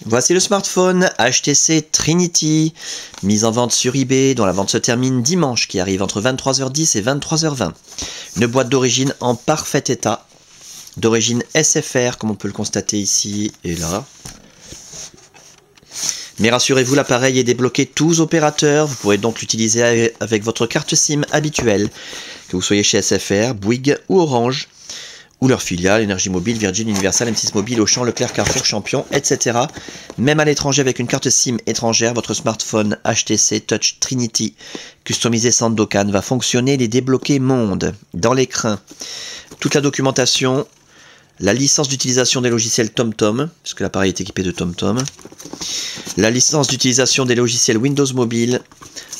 Voici le smartphone HTC Trinity, mise en vente sur eBay, dont la vente se termine dimanche, qui arrive entre 23h10 et 23h20. Une boîte d'origine en parfait état, d'origine SFR, comme on peut le constater ici et là. Mais rassurez-vous, l'appareil est débloqué tous opérateurs, vous pourrez donc l'utiliser avec votre carte SIM habituelle, que vous soyez chez SFR, Bouygues ou Orange, ou leurs filiales, Énergie Mobile, Virgin, Universal, M6 Mobile, Auchan, Leclerc, Carrefour, Champion, etc. Même à l'étranger avec une carte SIM étrangère, votre smartphone HTC Touch Trinity, customisé Sandokan, va fonctionner les débloqués monde. Dans l'écran, toute la documentation, la licence d'utilisation des logiciels TomTom, puisque l'appareil est équipé de TomTom, la licence d'utilisation des logiciels Windows Mobile,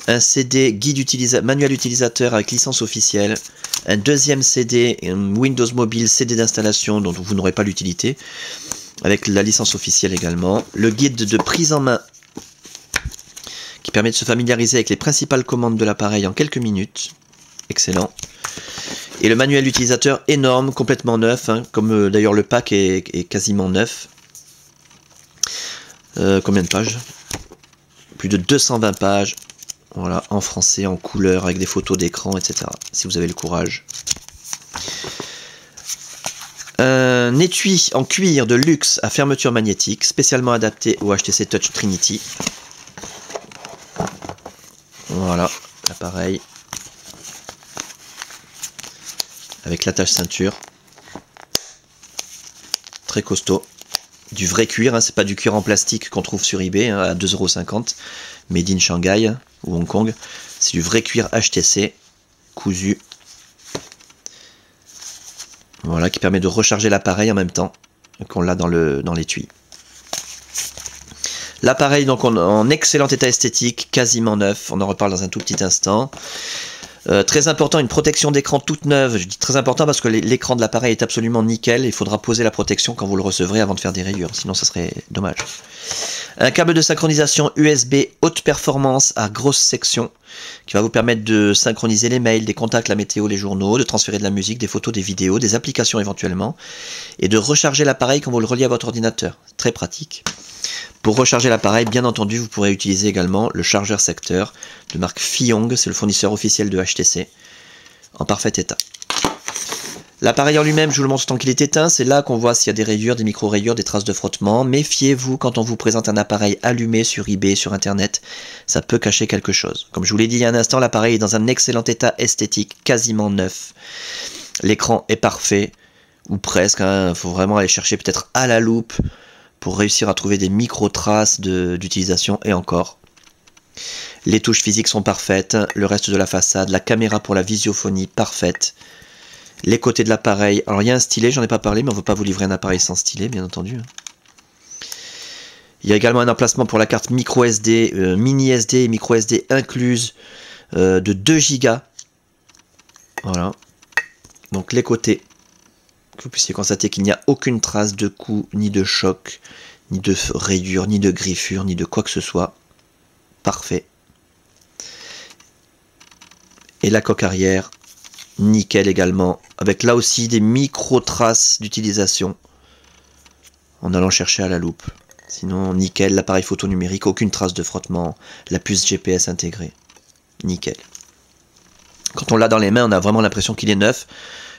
un CD guide manuel utilisateur avec licence officielle, un deuxième CD, un Windows Mobile CD d'installation dont vous n'aurez pas l'utilité, avec la licence officielle également, le guide de prise en main qui permet de se familiariser avec les principales commandes de l'appareil en quelques minutes, excellent, et le manuel utilisateur énorme, complètement neuf, hein, comme d'ailleurs le pack est quasiment neuf. Combien de pages? Plus de 220 pages. Voilà, en français, en couleur, avec des photos d'écran, etc. Si vous avez le courage. Un étui en cuir de luxe à fermeture magnétique, spécialement adapté au HTC Touch Trinity. Voilà, l'appareil. Avec l'attache ceinture. Très costaud. Du vrai cuir, hein, c'est pas du cuir en plastique qu'on trouve sur eBay hein, à 2,50 €, made in Shanghai ou Hong Kong. C'est du vrai cuir HTC, cousu. Voilà, qui permet de recharger l'appareil en même temps qu'on l'a dans l'étui. L'appareil donc en excellent état esthétique, quasiment neuf, on en reparle dans un tout petit instant. Très important, une protection d'écran toute neuve. Je dis très important parce que l'écran de l'appareil est absolument nickel. Il faudra poser la protection quand vous le recevrez avant de faire des rayures, sinon ça serait dommage. Un câble de synchronisation USB haute performance à grosse section qui va vous permettre de synchroniser les mails, des contacts, la météo, les journaux, de transférer de la musique, des photos, des vidéos, des applications éventuellement, et de recharger l'appareil quand vous le reliez à votre ordinateur. Très pratique. Pour recharger l'appareil, bien entendu, vous pourrez utiliser également le chargeur secteur de marque Fiyong, c'est le fournisseur officiel de HTC, en parfait état. L'appareil en lui-même, je vous le montre tant qu'il est éteint, c'est là qu'on voit s'il y a des rayures, des micro-rayures, des traces de frottement. Méfiez-vous quand on vous présente un appareil allumé sur eBay, sur internet, ça peut cacher quelque chose. Comme je vous l'ai dit il y a un instant, l'appareil est dans un excellent état esthétique, quasiment neuf. L'écran est parfait, ou presque, hein. Faut vraiment aller chercher peut-être à la loupe pour réussir à trouver des micro-traces d'utilisation, et encore. Les touches physiques sont parfaites, le reste de la façade, la caméra pour la visiophonie parfaite. Les côtés de l'appareil, alors il y a un stylet, j'en ai pas parlé, mais on ne veut pas vous livrer un appareil sans stylet, bien entendu. Il y a également un emplacement pour la carte micro SD, mini SD et micro SD incluse de 2 Go. Voilà. Donc les côtés, que vous puissiez constater qu'il n'y a aucune trace de coup, ni de choc, ni de rayure, ni de griffure, ni de quoi que ce soit. Parfait. Et la coque arrière, nickel également, avec là aussi des micro-traces d'utilisation en allant chercher à la loupe. Sinon, nickel, l'appareil photo numérique, aucune trace de frottement, la puce GPS intégrée, nickel. Quand on l'a dans les mains, on a vraiment l'impression qu'il est neuf.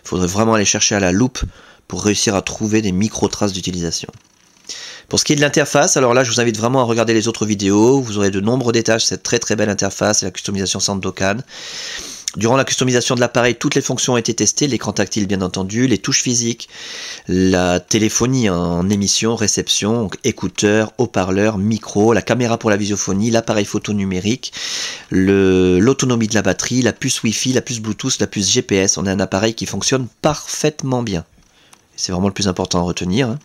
Il faudrait vraiment aller chercher à la loupe pour réussir à trouver des micro-traces d'utilisation. Pour ce qui est de l'interface, alors là je vous invite vraiment à regarder les autres vidéos, vous aurez de nombreux détails sur cette très très belle interface et la customisation Sandokan. Durant la customisation de l'appareil, toutes les fonctions ont été testées, l'écran tactile bien entendu, les touches physiques, la téléphonie en émission, réception, donc écouteurs, haut-parleurs, micro, la caméra pour la visiophonie, l'appareil photo numérique, l'autonomie de la batterie, la puce Wi-Fi, la puce Bluetooth, la puce GPS. On a un appareil qui fonctionne parfaitement bien. C'est vraiment le plus important à retenir, hein.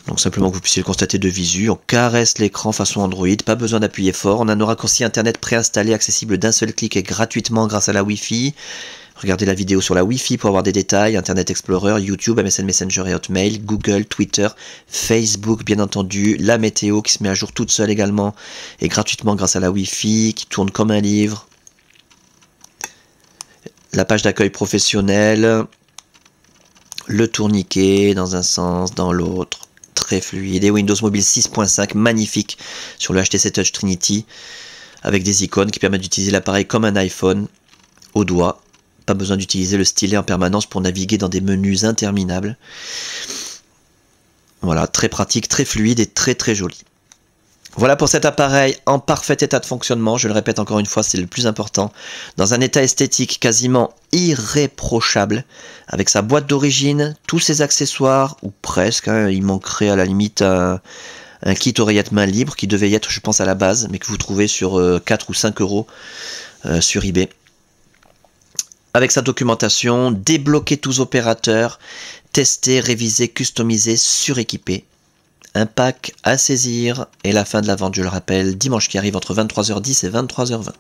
Donc simplement que vous puissiez le constater de visu, on caresse l'écran façon Android, pas besoin d'appuyer fort, on a un raccourci internet préinstallé, accessible d'un seul clic et gratuitement grâce à la Wi-Fi. Regardez la vidéo sur la Wi-Fi pour avoir des détails, Internet Explorer, YouTube, MSN Messenger et Hotmail, Google, Twitter, Facebook bien entendu, la météo qui se met à jour toute seule également et gratuitement grâce à la Wi-Fi, qui tourne comme un livre. La page d'accueil professionnel, le tourniquet dans un sens, dans l'autre. très fluide. Et Windows Mobile 6.5, magnifique sur le HTC Touch Trinity, avec des icônes qui permettent d'utiliser l'appareil comme un iPhone au doigt. Pas besoin d'utiliser le stylet en permanence pour naviguer dans des menus interminables. Voilà, très pratique, très fluide et très très joli. Voilà pour cet appareil en parfait état de fonctionnement, je le répète encore une fois, c'est le plus important, dans un état esthétique quasiment irréprochable, avec sa boîte d'origine, tous ses accessoires, ou presque, hein, il manquerait à la limite un kit oreillette main libre qui devait y être, je pense, à la base, mais que vous trouvez sur 4 ou 5 euros sur eBay. Avec sa documentation, débloquer tous opérateurs, tester, réviser, customiser, suréquiper. Un pack à saisir et la fin de la vente, je le rappelle, dimanche qui arrive entre 23h10 et 23h20.